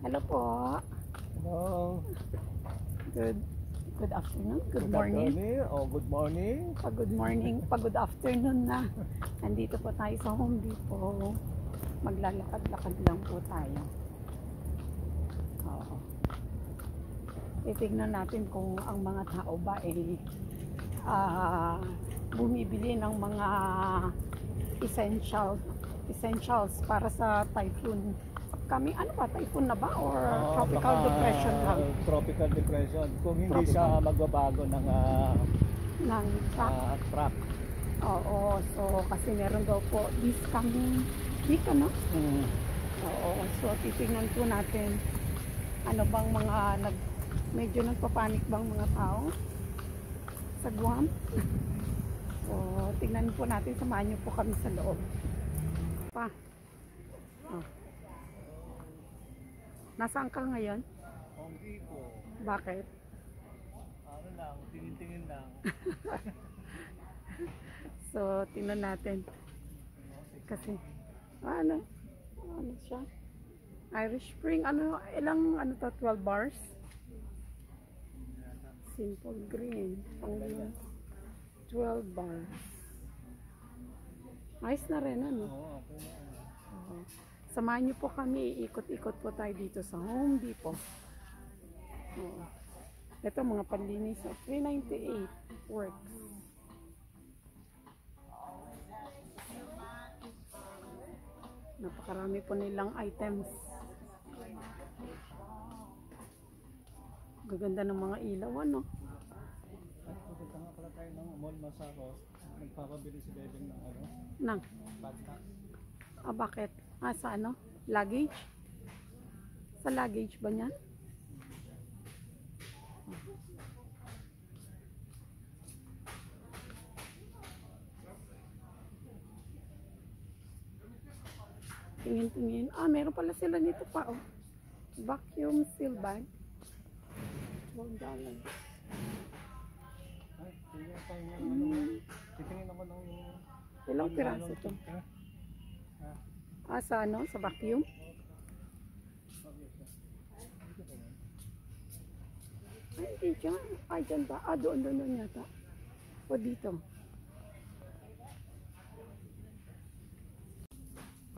Hello po. Hello. Good afternoon. Good morning. Good morning. Good morning. Good afternoon na. Nandito po tayo sa Home Depot. Maglalakad-lakad lang po tayo. Oo. Titignan natin kung ang mga tao ba bumibili ng mga essentials para sa typhoon. Kami, ano ba? Typhoon na ba? Or tropical depression lang? Tropical depression. Kung hindi Tropical. siya magbabago ng track. Oo. So, kasi meron daw po this coming week, ano? Oo. So, titignan po natin ano bang mga medyo nagpapanik bang mga tao sa Guam. So, tignan po natin. Samahan niyo po kami sa loob. Nasaan ka ngayon? Home Depot. Bakit? Ano lang, tingin-tingin lang. So, tingnan natin. Kasi, ano siya? Irish Spring, ilang 12 bars? Simple green. 12 bars. Ayos na rin, ano? Oo. Samahan niyo po kami, ikot-ikot po tayo dito sa Home Depot. Oo. Ito mga panlinis, $3.98 works. Napakarami po nilang items. Gaganda ng mga ilaw, ano? Pupunta nga pala tayo ng Mall Masakos. Nagpapabili si Bebeng ng Nang? backpack. Bakit? Sa ano? Luggage? Sa luggage ba niyan? Tingin-tingin. Meron pala sila nito pa, oh. Vacuum seal bag. $12. Ay, tingnan tayo ng titingin ako ng Ilang piraso ito? Sa ano? Sa vacuum? Ay, hindi dyan. Dyan ba? Doon yata. O dito.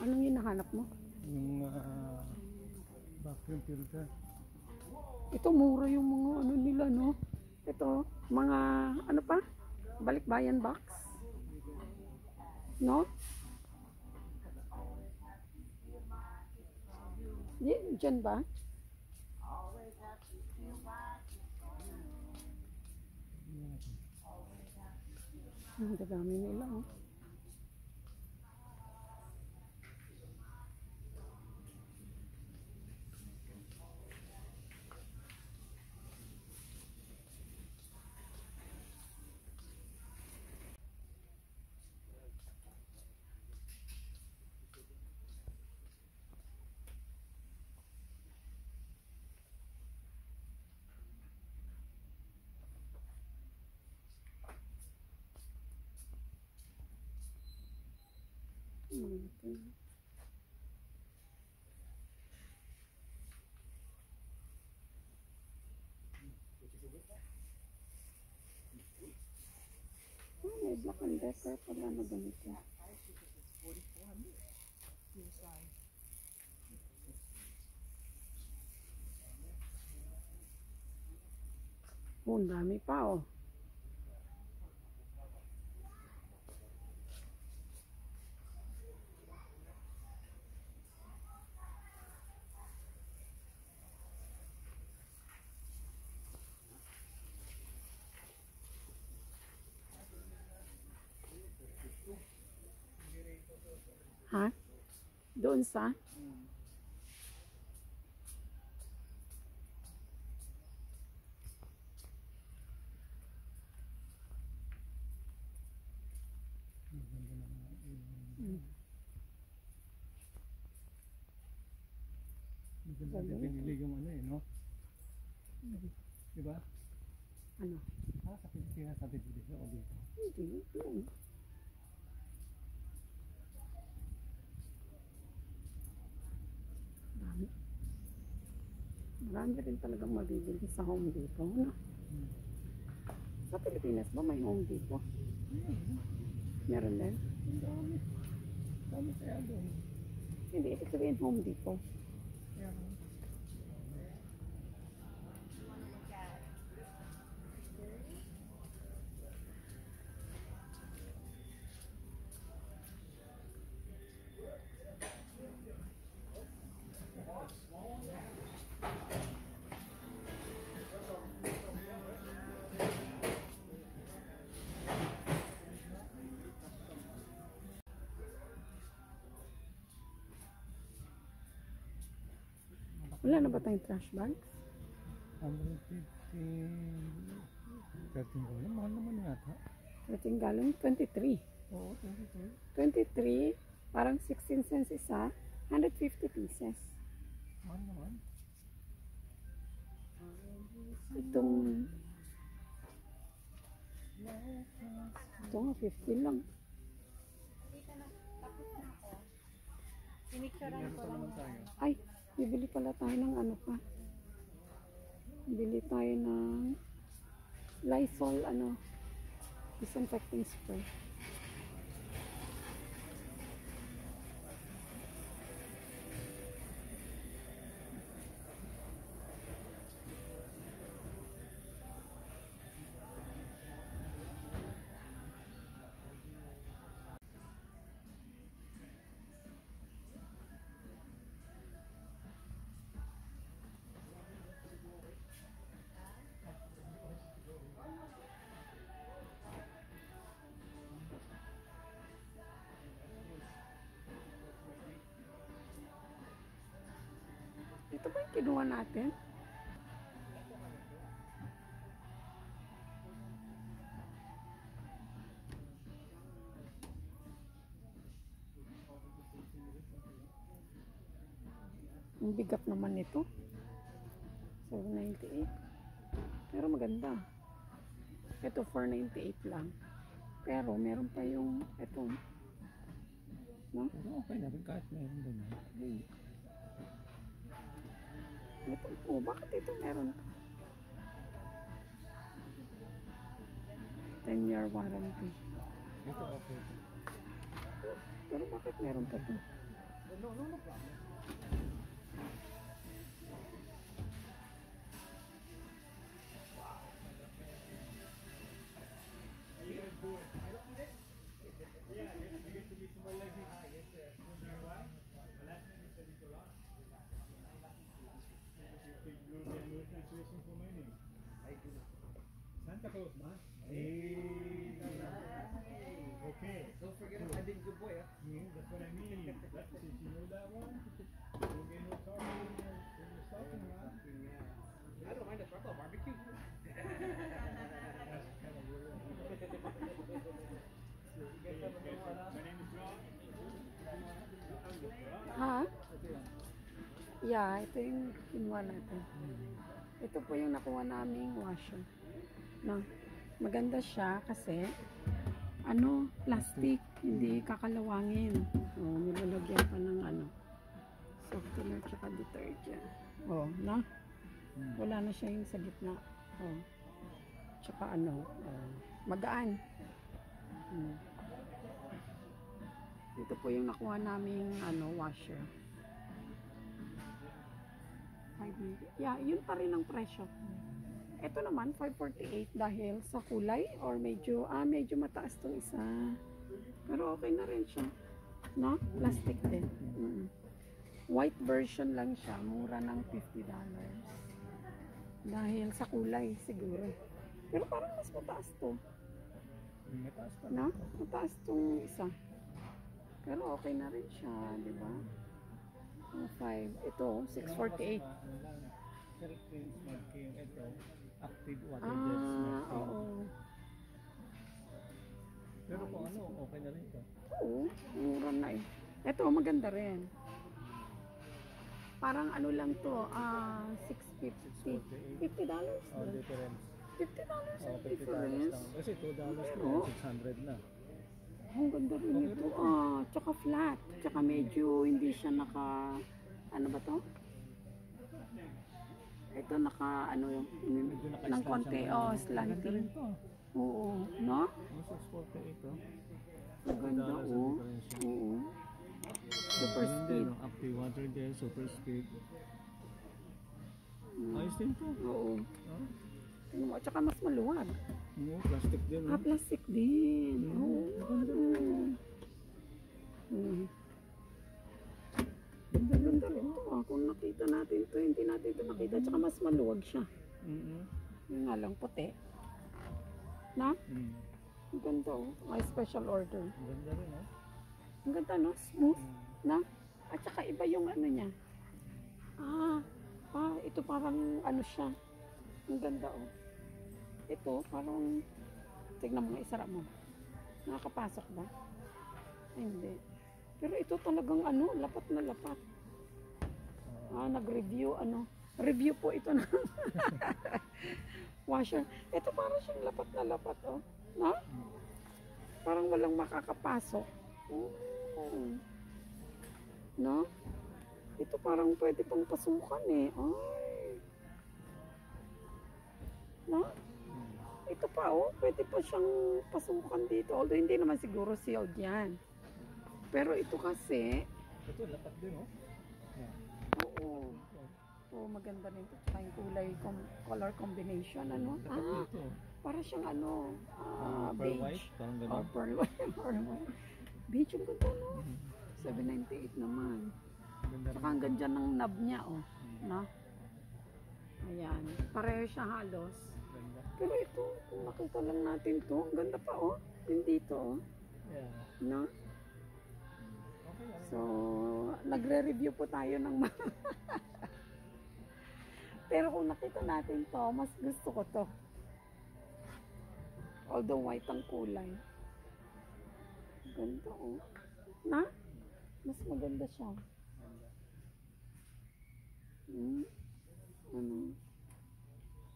Anong hinahanap mo? yung vacuum filter. Ito, mura yung mga ano nila, no? Ito, mga, ano pa? Balikbayan box. No? Dyan ba? Ang dami nila, oh. May Black and Decker pala na ganito. Ang dami pa, oh. Ha? Doon sa? Maganda din pinili yung no? Diba? Ano? Sa Pilipinas sa bibili o dito? Hindi, doon. Dami. marami rin talagang mabibili sa Home Depot, no? Sa Pilipinas ba may Home Depot? Meron din? Ang dami. Dami kaya doon. Hindi, ibig sabihin Home Depot. Kaya Wala na ba tayong trash bags? 150. 13 ko lang. Mahal naman yata. 13 gallon, 23. Oo, 23. 23, parang 16 cents isa, 150 pieces. Mahal naman. Ito nga, 50 lang. Meron pa naman tayo. Ay, bibili pala tayo ng ano pa. Bili tayo ng Lysol, disinfecting spray. Ito ba yung kinuha natin? Ang bigat naman nito. 798. Pero maganda. Ito 498 lang. Pero meron pa yung ito. No? Pero okay na rin kahit meron doon. Ito po, bakit ito meron? 10-year warranty. Ito okay. Pero bakit meron pa ito? No problem. Santa Claus, man. Hey. Okay. Don't forget I did good boy, huh? Yeah, that's what I mean. That's it. You know that one? You'll get no trouble when you're stopping around. I don't mind the truffle barbecue. That's kind of weird. My name is John. Ha? Yeah, ito yung kinuha natin. Ito po yung nakuha naming washer. No? Maganda siya kasi plastic, hindi kakalawangin. Nilalagyan pa ng softener tsaka detergent. No? Wala na siya yung sa gitna. Tsaka magaan. Ito po yung nakuha naming washer. Yeah, yun pa rin ang presyo. Ito naman 548 dahil sa kulay or medyo mataas tong isa. Pero okay na rin siya. No? Plastic din. White version lang siya, mura ng $50. Dahil sa kulay siguro. Pero parang mas mataas to. Mataas pa. No? Mataas tong isa. Pero okay na rin siya, di ba? 5. Ito, 648. Self-clean smart came ito. Active water jet smart came. Oo. Pero kung okay na rin ito. Oo, mura na eh. Ito, maganda rin. Parang lang to, $650. $50 Oh, din. difference. $50 Oh, ang $50 difference. lang. Kasi $2 Oo. 600 na. Ang ganda rin ito. Tsaka flat. Tsaka medyo hindi siya ano ba to? Ito naka, ano yung, Medyo ng naka-slant konti, siya. oh, Maganda slanting. rin to. Oo, no? Mas 48 to. Ang ganda, $2 ang oh. diferensya. Oo. Super Ganun din, speed. no? Active water din, super speed. Mm. Ayos din to. Oo. Oh, Tingnan mo, at saka mas maluwag. plastic din. Ah, Oh. plastic din. Mm, Oo. ganda. Mm. Ganda rin to. Ah. Kung nakita natin to, hindi natin ito nakita. At saka mas maluwag siya. Yung nga lang puti. Na? Mm. Ang ganda, oh. May special order. Ganda rin, oh. Ang ganda, no? Smooth. Mm. Na? At saka iba yung ano niya. Ito parang ano siya. Ang ganda, oh. Ito, parang, tignan mo nga, isara mo. Nakakapasok ba? Ay, hindi. Pero ito talagang ano, lapat na lapat. Nag-review, ano. Review po ito na. Washer. Ito parang siyang lapat na lapat, oh. Na? Parang walang makakapasok. No? Ito parang pwede pang pasukan eh. Ay. No? Ito pa oh, pwede pa siyang pasukan dito. Although hindi naman siguro sealed yan. Pero ito kasi, Ito, lapat din, oh. Yeah. oo. Oo, maganda rin ito. Tsaka yung color combination, ano? Lapat dito. Para siyang ano, Pearl beige. white, parang Oh, gano'n. pearl white. Pearl white. Beige yung ganda, no? 798 naman. Ganda Tsaka rin. ang ganda ng knob niya, oh. No? Ayan. Pareho siya halos. Ganda. Pero ito, kung makita lang natin to, ang ganda pa, oh. Yung dito, oh. Yeah. No? Okay, So, nagre-review po tayo ng mga... Pero kung nakita natin to, mas gusto ko to. Although white ang kulay. Ganda, oh. Na? Mas maganda siya. Ano?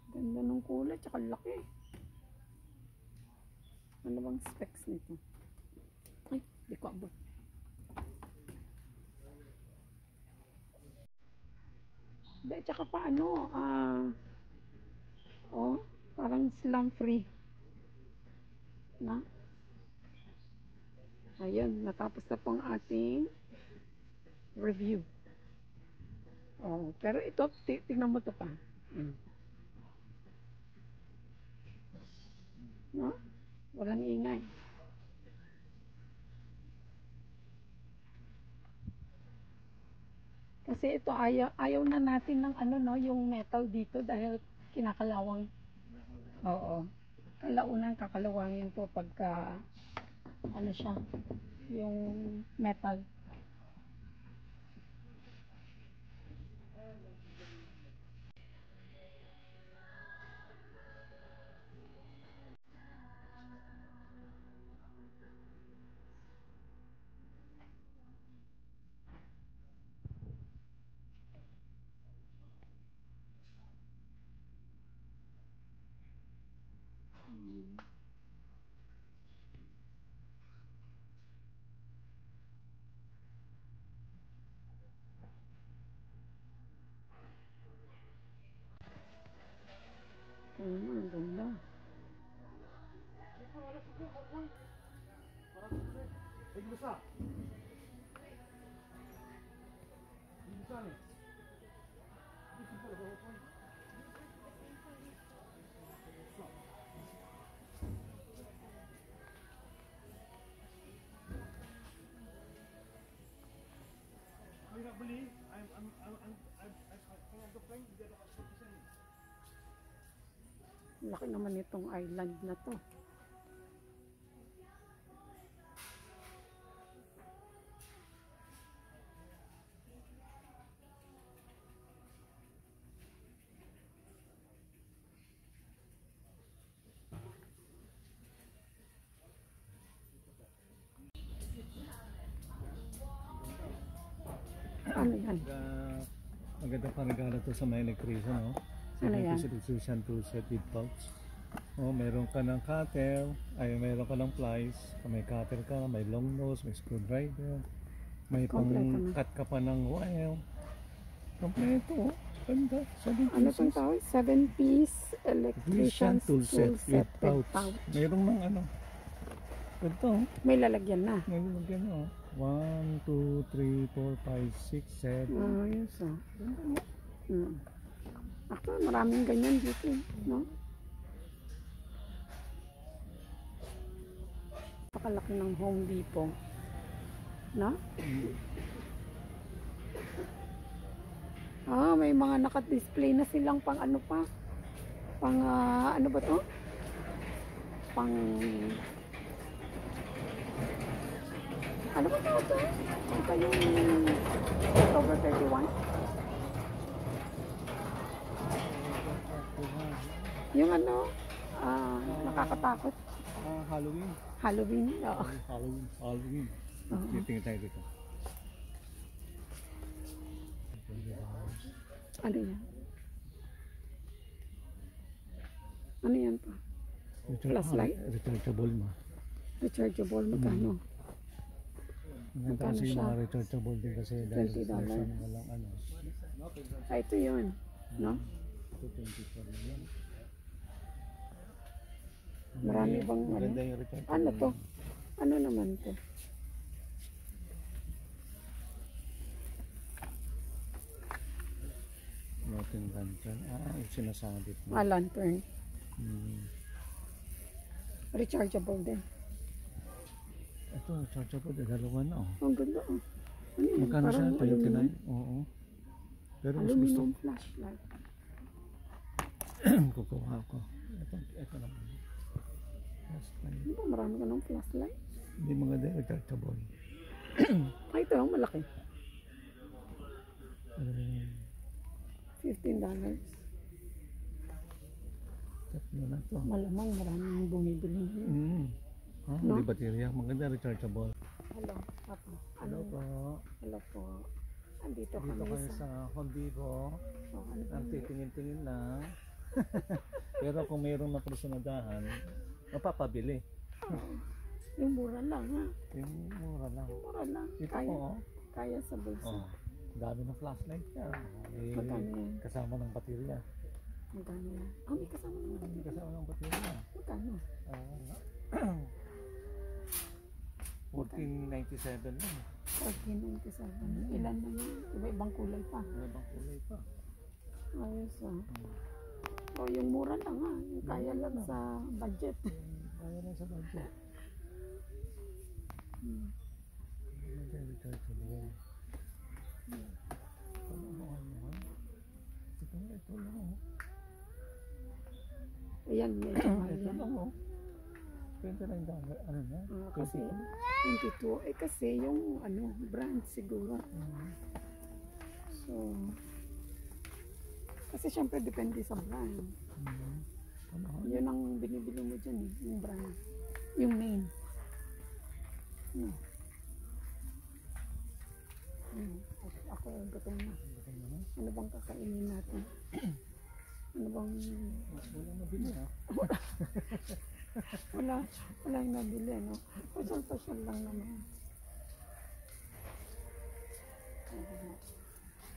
Ganda ng kulay, tsaka laki. Ano bang specs nito? Ay, di ko abot. Di, tsaka pa ano, parang slam free. Na? Ayun, natapos na pong ating review. Pero ito, tingnan mo to pa. No? Walang ingay. Kasi ito, ayaw na natin ng ano, no, yung metal dito dahil kinakalawang. Oo. Kalaunan, kakalawangin po pagka, ano siya, yung metal. Ang ganda. I cannot believe I'm the plane. Laki naman itong island na to. Ano yan? Maganda pa regalo to sa mga electrician, no? Ano yan? Electrician tool set with pouch. Meron ka ng cutter, meron ka ng pliers, may cutter ka, may long nose, may screwdriver, may Kompleto na. pang-cut ka pa ng wire. Kompleto, oh. Ganda. Ano itong tawag? 7-piece electrician tool set with with pouch. pouch. Merong ng ano. Ito. May lalagyan na. Meron ng gano'n. 1, 2, 3, 4, 5, 6, 7. Oh, yun so. Actually, maraming ganyan dito, no? Napakalaki ng Home Depot. No? Ah, may mga naka-display na silang pang ano pa. Pang, ano ba to? Pang, ano ba tawag to? Ito yung October 31? Yung ano, nakakatakot. Halloween. Halloween, oo. Halloween. Tingin tayo dito. Ano yan? Ano yan pa? Flashlight? Rechargeable mo. Rechargeable, magkano? Magkano siya? mga rechargeable din kasi dahil $20. walang ano. Ah, ito yun. No? Ito 24 na yan. Marami bang ano? Maganda yung rechargeable. Ano to? Ano naman to? Natin lantern. Yung sinasabit mo. Lantern. Hmm. Rechargeable din. Ito, rechargeable. Dalawa na oh. Ang ganda oh. Ano yun? Magkano siya? Parang Tayo aluminum. Oo. Pero mas gusto Aluminum flashlight. kukuha ko. Ito naman. Flashlight. Ano ba? Marami ka ng flashlight? Hindi maganda yung rechargeable. Ay, ito ang malaki. $15. Tatlo na to. Malamang maraming bumibili. No? Hindi baterya. Maganda rechargeable. Hello, Papa. Hello po. Hello po. Andito Dito kami kayo sa... sa Home Depot. Oh, ano ba Ang yun? titingin-tingin lang. Pero kung mayroong nakursunadahan, mapapabili. Yung mura lang ha. Yung mura lang. Yung mura lang. Dito Kaya, po, oh. kaya sa bulsa. Oh, dami ng flashlight niya. Magkano yan? Kasama ng baterya. Magkano yan? Ah, may kasama naman. Hindi kasama ng baterya. Magkano? 1497 lang. 1497. Ilan na yun? Iba-ibang kulay pa. May ibang kulay pa. Ayos ah. O yung mura lang ha. Yung kaya lang sa budget. Kaya lang sa budget. Hindi rechargeable. Ito lang oh. Ayan, medyo mahal Ito yan. lang oh. $29. Ano na? Kasi 22. Eh kasi yung ano, brand siguro. So, kasi syempre depende sa brand. Yun ang binibili mo dyan eh, yung brand. Yung name. Ako gutom na. Ano bang kakainin natin? Ano bang... Wala na bili ha? wala yung nabili, no? Pasyal-pasyal lang naman.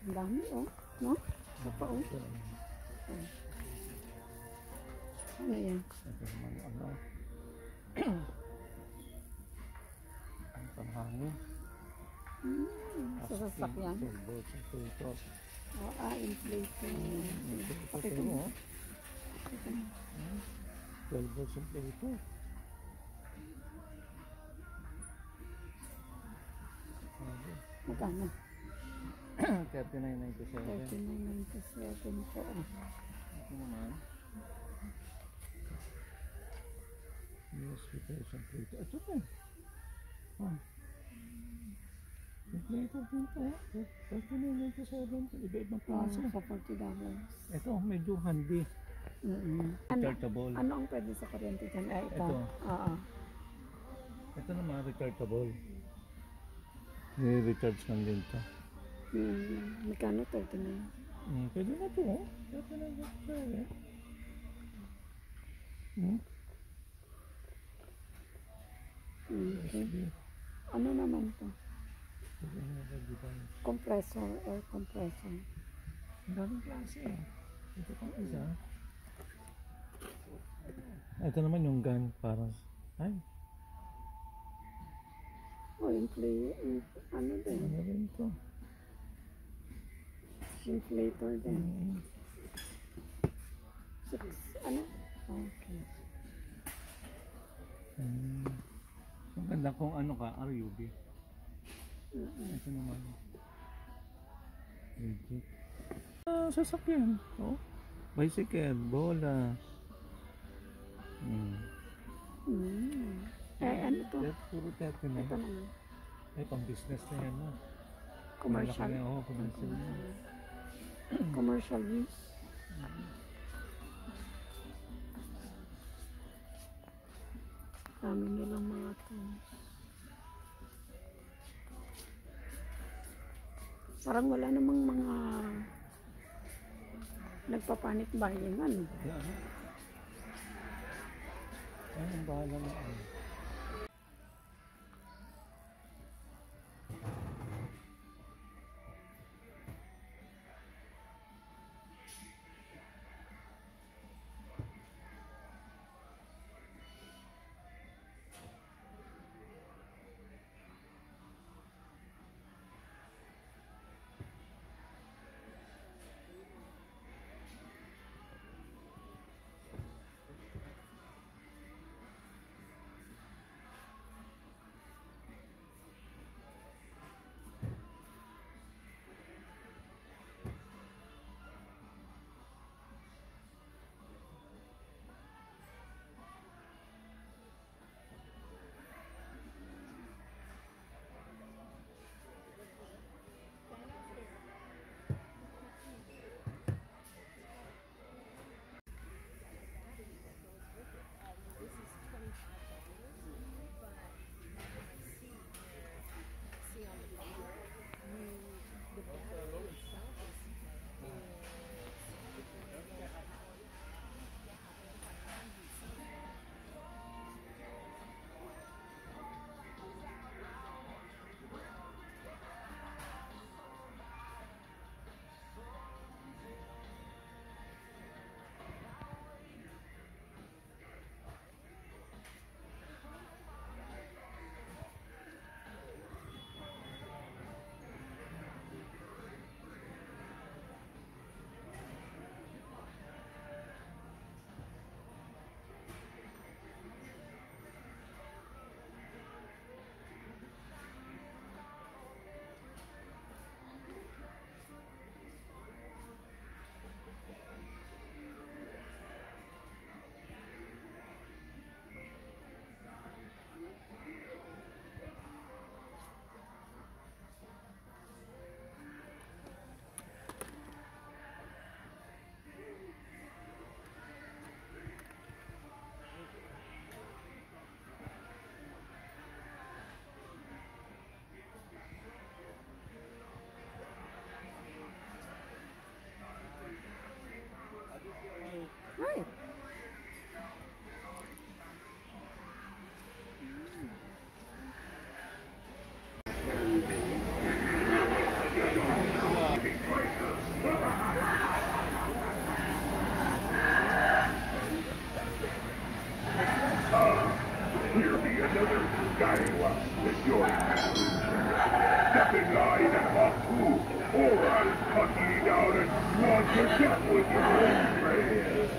Ang dami, oh. No? Ito pa, oh. Ano yan? Ito naman ano. Ang panghangin. Sa sasakyan. Silver, ito. Inflation. Ito mo. 12 volts yung ito. Magkano? 3997. 39.97 po. Ito naman. USB version plate. Ito pa. Yung plate dito. 3997. Iba-ibang klase. Sa $40. Ito medyo handy. Rechargeable. Ano ang pwede sa kuryente dyan? Ito. Ito. Oo. Ito naman rechargeable. Ni-recharge lang din ito. Magkano? 39. Pwede na ito. Pwede na ito. Okay. Ano naman to? Compressor, air compressor. Ang daming klase eh. Ito pang isa. Ito naman yung gun, parang, ay, Oh, yung play, ano din? ano rin to? Inflator din. Mm. Six, ano? Okay. Ang ganda kung ano ka, RUB. Ito naman. Legit. Sasakyan. Oh. Bicycle, bola. Ano to? Puro 30 na. Ito naman. Ay, pang business na yan. No? Commercial. Malaki na, oh, commercial. Commercial use. Dami nilang mga tools. Parang wala namang mga nagpapanik buying, ano? Yeah, ano? Ay, ang bahala na. Ay! Clearly another Skywalk with your step in line and walk through, or I'll cut you down and wash your death with your own prayers.